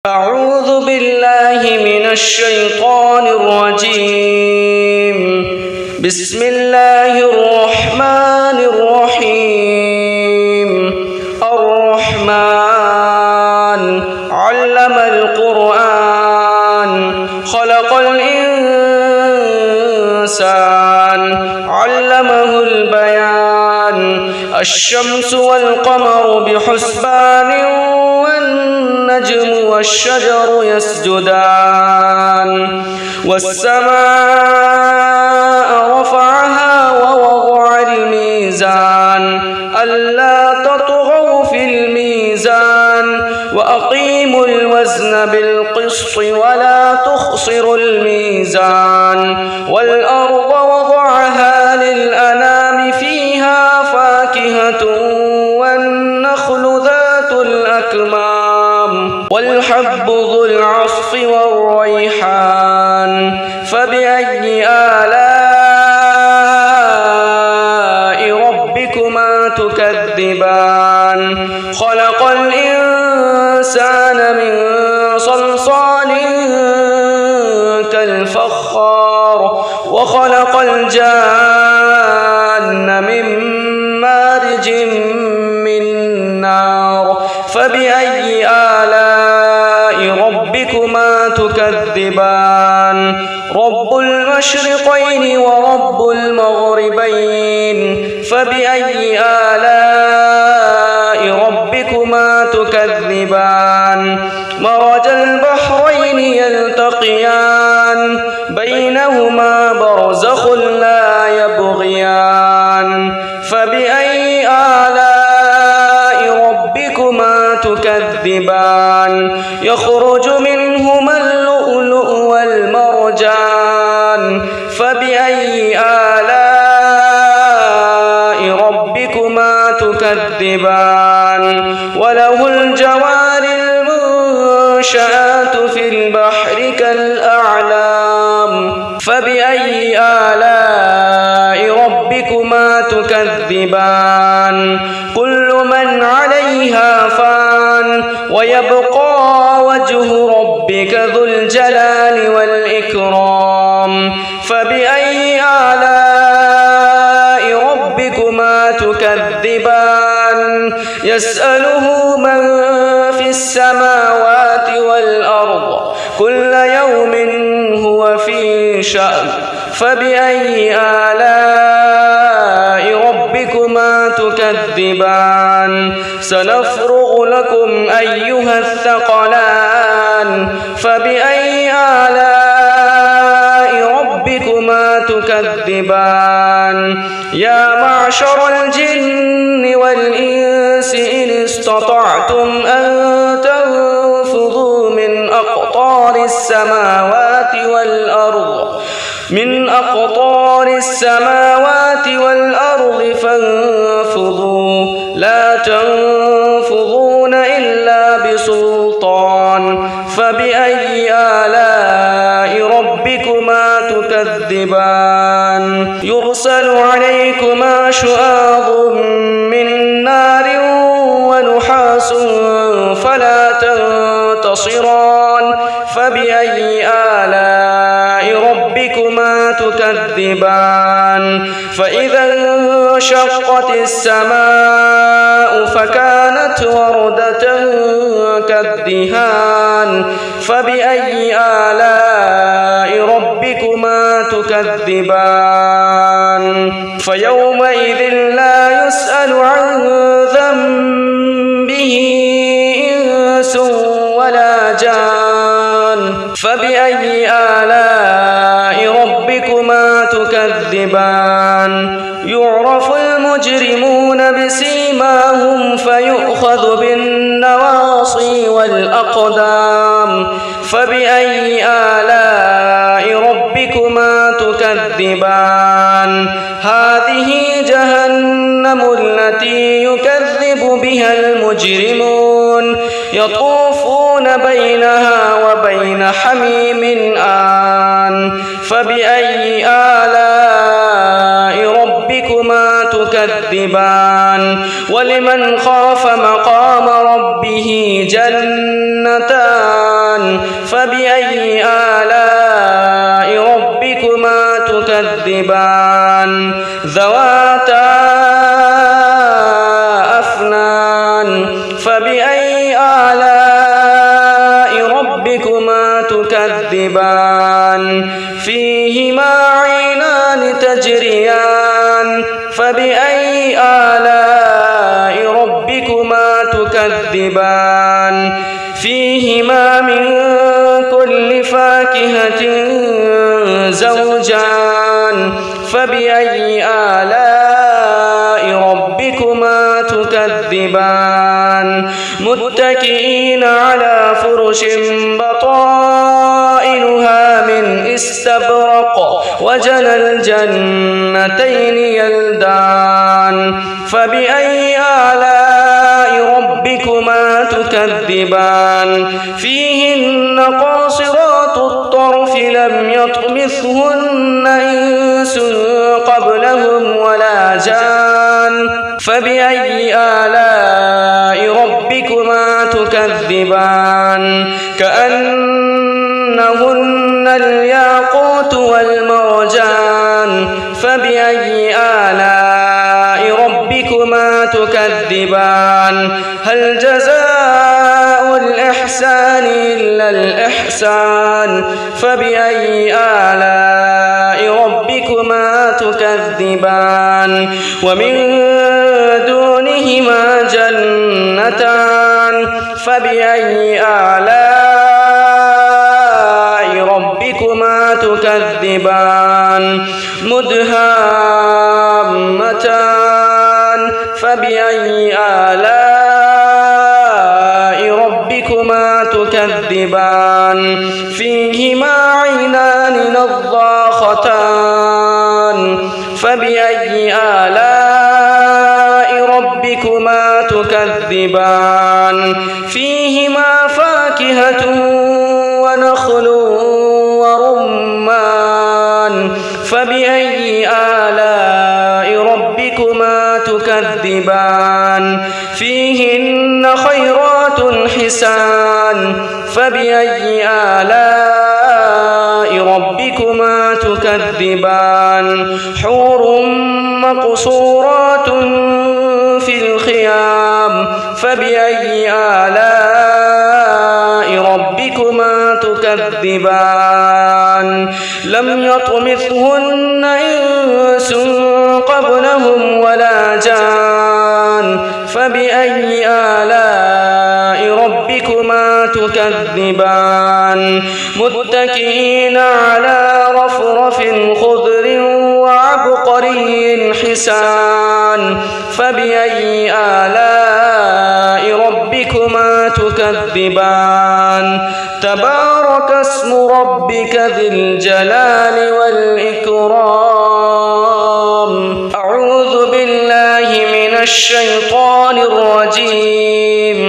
أعوذ بالله من الشيطان الرجيم. بسم الله الرحمن الرحيم. الرحمن علم القرآن خلق الإنسان علمه البيان. الشمس والقمر بحسبان والنجم والشجر يسجدان. والسماء رفعها ووضع الميزان ألا تطغوا في الميزان وأقيموا الوزن بالقسط ولا تخسروا الميزان. والأرض وضعها للأنام فيها فاكهة والنخل ذات الأكمام والحب ذو العصف والريحان. فبأي آلاء ربكما تكذبان؟ خلق الإنسان من صلصال كالفخار وخلق الجان من مارج من نار. فبأي آلاء ربكما تكذبان؟ رب المشرقين ورب المغربين. فبأي آلاء ربكما تكذبان؟ مرج البحرين يلتقيان بينهما برزخ لا يبغيان. فبأي آلاء ربكما تكذبان؟ يخرج منهما اللؤلؤ والمرجان. فبأي آلاء ربكما تكذبان؟ وله الجوار المنشآت في البحر كالأعلام. فبأي آلاء ربكما تكذبان؟ كل من عليها فان ويبقى وجه ربك ذو الجلال والإكرام. فبأي آلاء ربكما تكذبان؟ يسأله من في السماوات والأرض كل يوم هو في شأن. فبأي آلاء ربكما تكذبان؟ سنفرغ لكم أيها الثقلان. فبأي آلاء ربكما تكذبان؟ يا معشر الجن والإنس إن استطعتم أن تنفذوا من أقطار السماوات والأرض فانفذوا لا تنفذون إلا بسلطان. فبأي آلاء ربكما تكذبان؟ يرسل عليكما شواظ من نار ونحاس فلا تنتصران. فبأي آلاء ربكما تكذبان؟ فإذا انشقت السماء فكانت وردة كالدهان. فبأي آلاء ربكما تكذبان؟ فيومئذ لا يسأل عن ذنبه إنس ولا جان. فبأي آلاء ربكما تكذبان؟ يعرف المجرمون بسيماهم فيؤخذ بالنواصي والأقدام. فبأي آلاء ربكما تكذبان؟ هذه جهنم التي يكذب بها المجرمون يطوفون بينها وبين حميم آن. فبأي آلاء ربكما تكذبان؟ ولمن خاف مقام ربه جنتان فبأي آلاء ربكما تكذبان ذواتا أفنان فبأي آلاء ربكما تكذبان فيهما عينان تجريان فبأي آلاء ربكما تكذبان فيهما من كل فاكهة زوجان فبأي آلاء ربكما تكذبان متكئين على فرش بطائنها من استبرق وجنى الجنتين يلدان فبأي آلاء ربكما تكذبان فيهن قاصرات الطرف لم يطمثهن إنس قبلهم ولا جان فبأي آلاء ربكما تكذبان كأنهن الياقوت والمرجان فبأي آلاء ربكما تكذبان هل جزاء الإحسان إلا الإحسان فبأي آلاء ربكما تكذبان ومن دونهما جنتان فبأي آلاء ربكما تكذبان مدهامتان فبأي آلاء ربكما تكذبان فيهما عينان نضاختان فبأي آلاء ربكما تكذبان فيهما فاكهة ونخل ورمان فبأي آلاء ربكما تكذبان فيهن خيرات حسان فبأي آلاء ربكما تكذبان حور مقصورات في الخيام فبأي آلاء ربكما تكذبان لم يطمثهن إنس قبلهم ولا جان فبأي آلاء ربكما تكذبان متكئين على رفرف خضر وعبقري حسان فبأي آلاء ربكما تكذبان تبارك اسم ربك ذي الجلال والإكرام أعوذ بالله من الشيطان الرجيم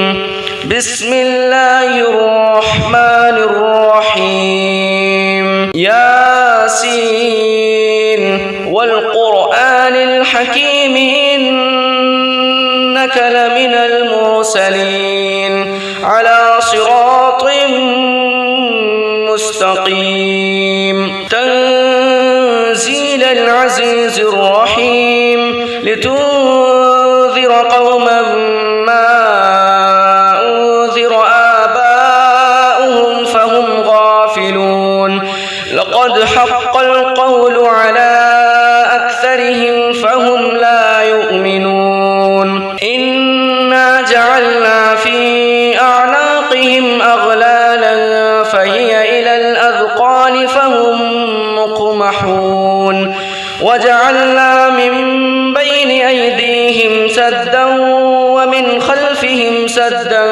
بسم الله الرحمن الرحيم ياسين والقرآن الحكيم إنك لمن المرسلين على صراط مستقيم تنزيل العزيز الرحيم لتنذر قوما ما أنذر آباؤهم فهم غافلون لقد حق القول على أكثرهم فهم لا يؤمنون إنا جعلنا في أعناقهم أغلالا فهي إلى الأذقان فهم مقمحون وجعلنا من بين أيديهم سدا ومن خلفهم سدا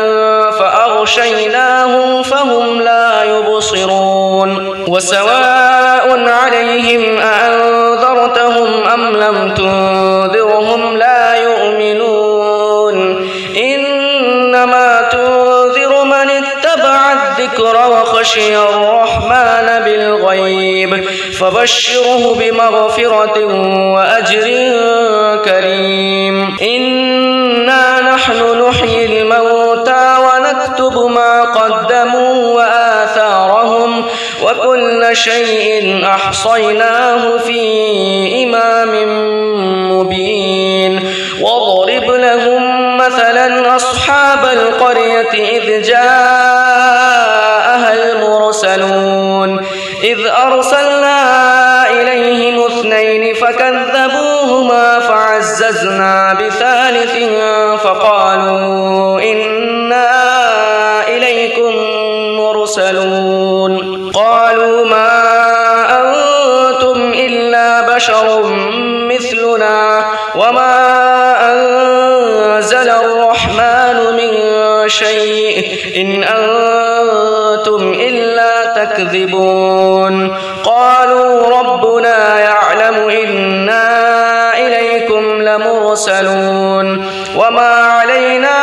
فأغشيناهم فهم لا يبصرون وسواء عليهم أأنذرتهم أم لم تنذرهم لا يؤمنون إنما تنذر من اتبع الذكر وخشي الرحمن بالغيب فبشره بمغفرة وأجر كريم إنا نحن نحيي الموتى ونكتب ما قدموا وآثارهم وكل شيء أحصيناه في إمام مبين واضرب لهم مثلا أصحاب القرية إذ جاءها المرسلون إذ أرسلنا إليهم 2 فكذبوهما فعززنا بثالث فقالوا إنا إليكم مرسلون قالوا ما أنتم إلا بشر مثلنا وما أنزل الرحمن من شيء إن أنتم إلا تكذبون قالوا ربنا يعلم إنا إليكم لمرسلون وما علينا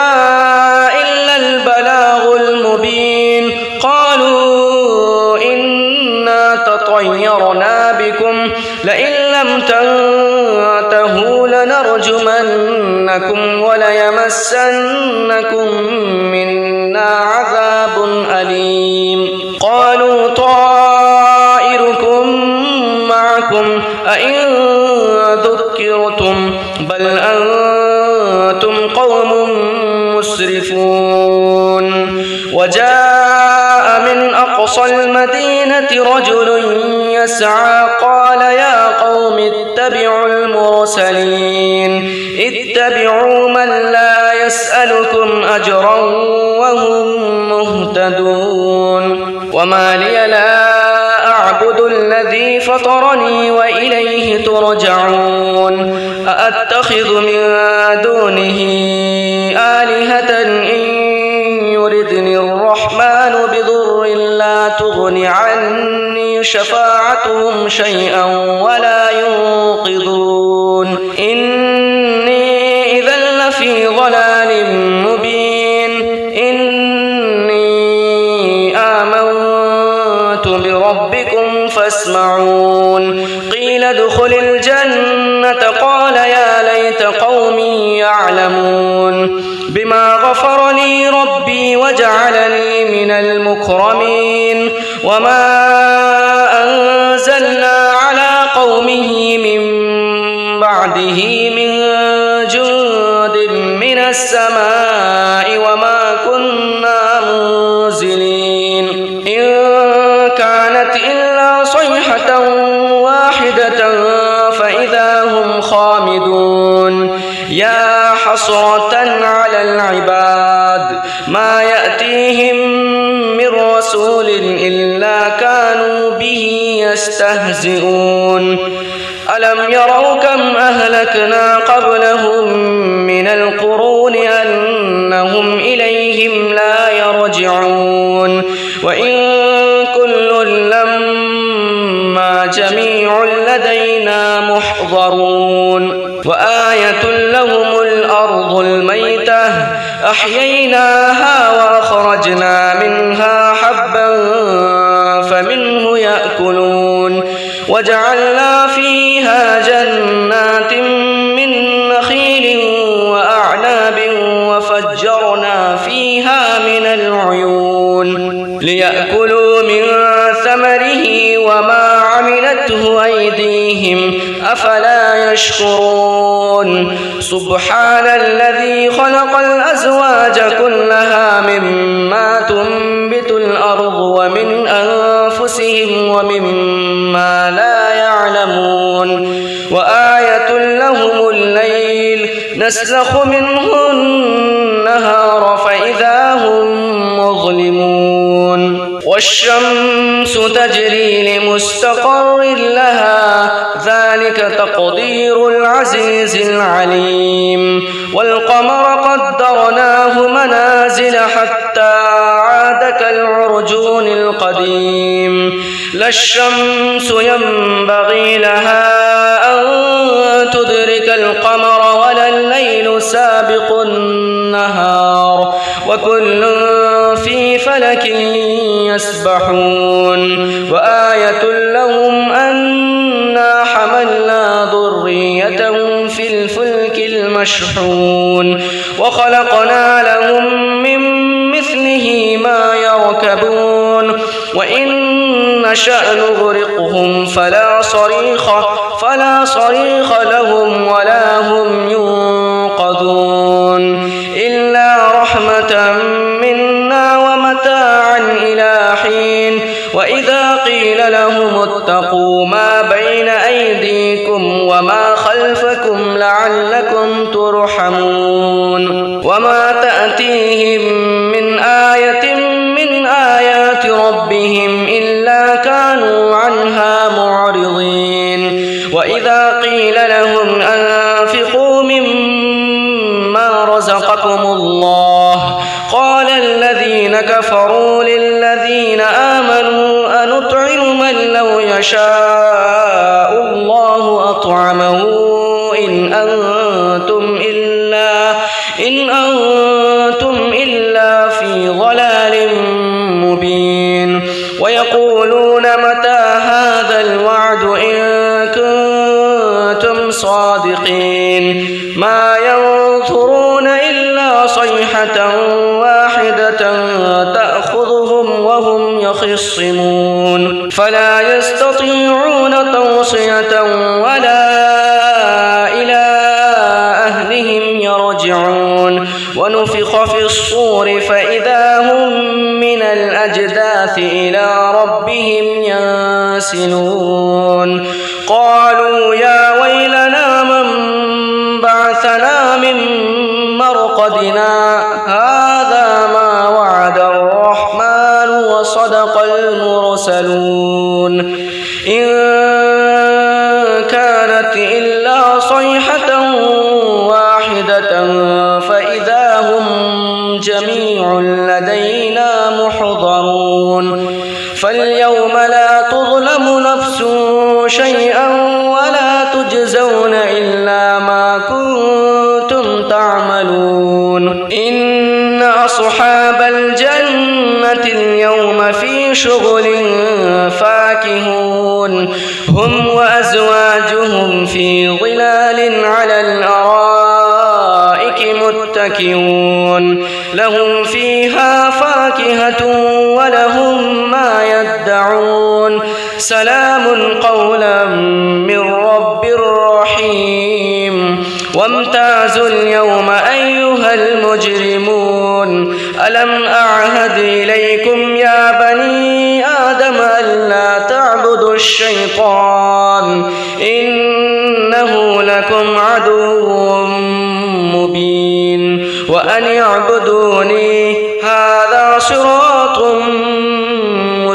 إلا البلاغ المبين قالوا إنا تطيرنا بكم لئن لم تنتهوا لنرجمنكم وليمسنكم منا عذاب أليم قالوا طائركم معكم أئن ذكرتم بل أنتم قوم مسرفون وجاء من أقصى المدينة رجل يسعى قال يا قوم اتبعوا المرسلين اتبعوا من لا يسألكم أجرا وهم مهتدون وما لي لا أعبد الذي فطرني وإليه ترجعون أأتخذ من دونه آلهة إن يردني الرحمن بضر لا تغن عني شفاعتهم شيئا ولا ينقذون إني إذا لفي ضلال مبين إني آمنت بربكم فاسمعون قيل ادخل الجنة قال يا ليت قومي يعلمون بما غفر لي ربي وجعلني من المكرمين وما أنزلنا على قومه من بعده من جند من السماء وما كنا منزلين إن كانت إلا صيحة واحدة فإذا هم خامدون يا حسرة على العباد ما يأتيهم من رسول إلا كانوا به يستهزئون ألم يروا كم أهلكنا قبلهم من القرون أنهم إليهم لا يرجعون وإن كل لما جميع لدينا محضرون وآية لهم الأرض الميتة أحييناها وأخرجنا منها حبا فمنه يأكلون وجعلنا فيها جنات من نخيل وأعناب وفجرنا فيها من العيون ليأكلوا من ثمره وما عملته أيديهم أفلا يشكرون سبحان الذي خلق الأزواج كلها مما تنبت الأرض ومن أنفسهم ومما لا يعلمون وآية لهم الليل نسلخ منه النهار فإذا هم مظلمون والشمس تجري لمستقر لها ذلك تقدير العزيز العليم والقمر قدرناه منازل حتى عاد كالعرجون القديم لا الشمس ينبغي لها أن تدرك القمر ولا الليل سابق النهار وكل في فلك يسبحون وآية لهم أنا حملنا ذريتهم في الفلك المشحون وخلقنا لهم من مثله ما يركبون وإن نشأ نغرقهم فلا صريخ لهم ولا هم ينقذون إلا رحمة منا ومتاعا إلى حين وإذا قيل لهم اتقوا ما بين أيديكم وما خلفكم لعلكم ترحمون وما تأتيهم من آية من آيات ربهم إلا كانوا عنها معرضين وإذا قيل لهم أنفقوا مما رزقكم الله قال الذين كفروا للذين آمنوا أنطعم من لو يشاء الله أطعمه إن أنتم إلا في ضلال مبين ويقولون متى هذا الوعد إن كنتم صادقين ما ينظرون إلا صيحة واحدة تأخذهم وهم يخصمون فلا يستطيعون توصية ولا إلى أهلهم يرجعون ونفخ في الصور فإذا هم من الأجداث إلى ربهم ينسلون قالوا يا ويلنا من بعثنا من مرقدنا هذا ما وعد الرحمن وصدق المرسلون إن كانت إلا صيحة واحدة فإذا هم جميع لدينا محضرون فاليوم لا تظلم نفس شيئا ولا تجزون إلا ما كنتم تعملون إن أصحاب الجنة اليوم في شغل فاكهون هم وأزواجهم في ظلال على الأرائك متكئون لهم فيها فاكهة ولهم ما يدعون سلام قولا من رب رحيم وامتازوا اليوم أيها المجرمون ألم أعهد إليكم يا بني آدم ألا تعبدوا الشيطان إنه لكم عدو مبين وأن اعبدوني هذا صراط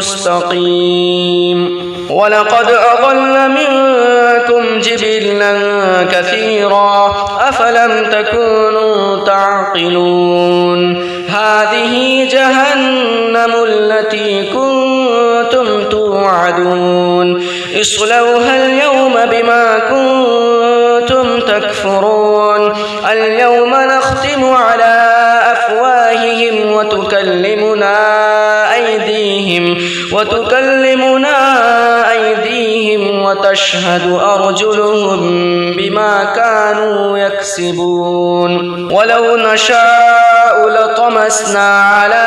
مستقيم ولقد أضل منكم جبلا كثيرا أفلم تكونوا تعقلون هذه جهنم التي كنتم توعدون اصلوها اليوم بما كنتم تكفرون اليوم نختم على أفواههم وتكلمنا أيديهم وتشهد أرجلهم بما كانوا يكسبون ولو نشاء لطمسنا على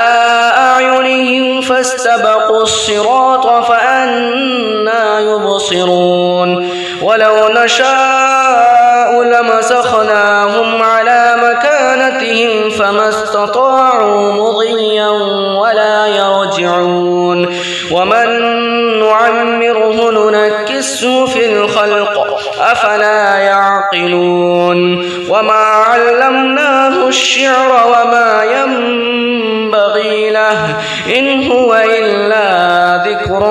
أعينهم فاستبقوا الصراط فأنى يبصرون ولو نشاء لمسخناهم على مكانتهم فما استطاعوا مضيا ولا يرجعون ومن نعمره ننكسه في الخلق أفلا يعقلون وما علمناه الشعر وما ينبغي له إن هو إلا ذكر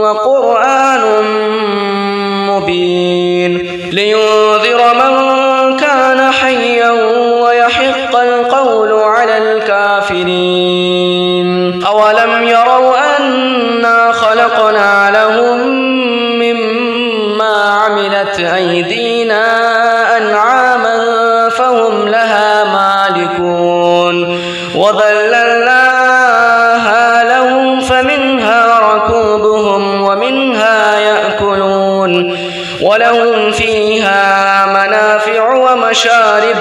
وقرآن مبين لينذر من كان حيا ويحق القول على الكافرين أولم يروا أنا خلقنا لهم مما عملت أيدينا أنعاما فهم لها مالكون وذللناها لهم فمنها ركوبهم ومنها يأكلون ولهم فيها منافع ومشارب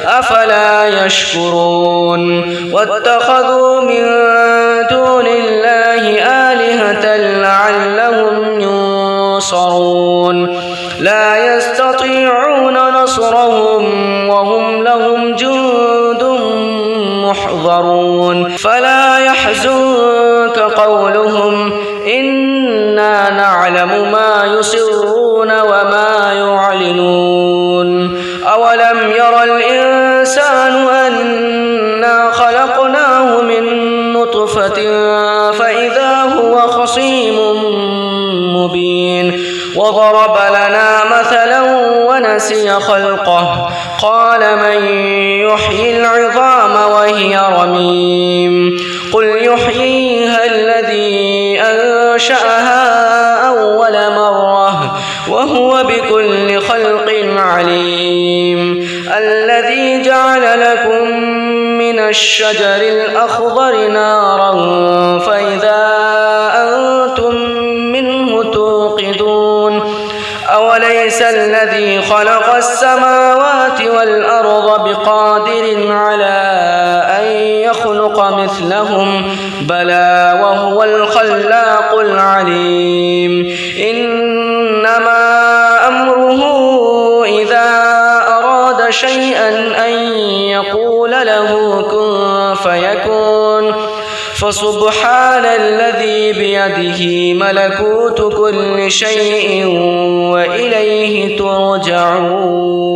أفلا يشكرون واتخذوا من دون الله آية لعلهم ينصرون لا يستطيعون نصرهم وهم لهم جند محضرون فلا يحزنك قولهم إنا نعلم ما يسرون وما يعلنون أولم ير الإنسان أنا خلقناه من نطفة فإذا هو خصيم مبين وضرب لنا مثلا ونسي خلقه قال من يحيي العظام وهي رميم قل يحييها الذي أنشأها أول مرة وهو بكل خلق عليم الذي جعل لكم من الشجر الأخضر نارا فإذا أنتم منه توقدون أوليس الذي خلق السماوات والأرض بقادر على أن يخلق مثلهم بلى وهو الخلاق العليم إنما أمره إذا أراد شيئا أن يقول له كن فيكون فسبحان الذي بيده ملكوت كل شيء وإليه ترجعون.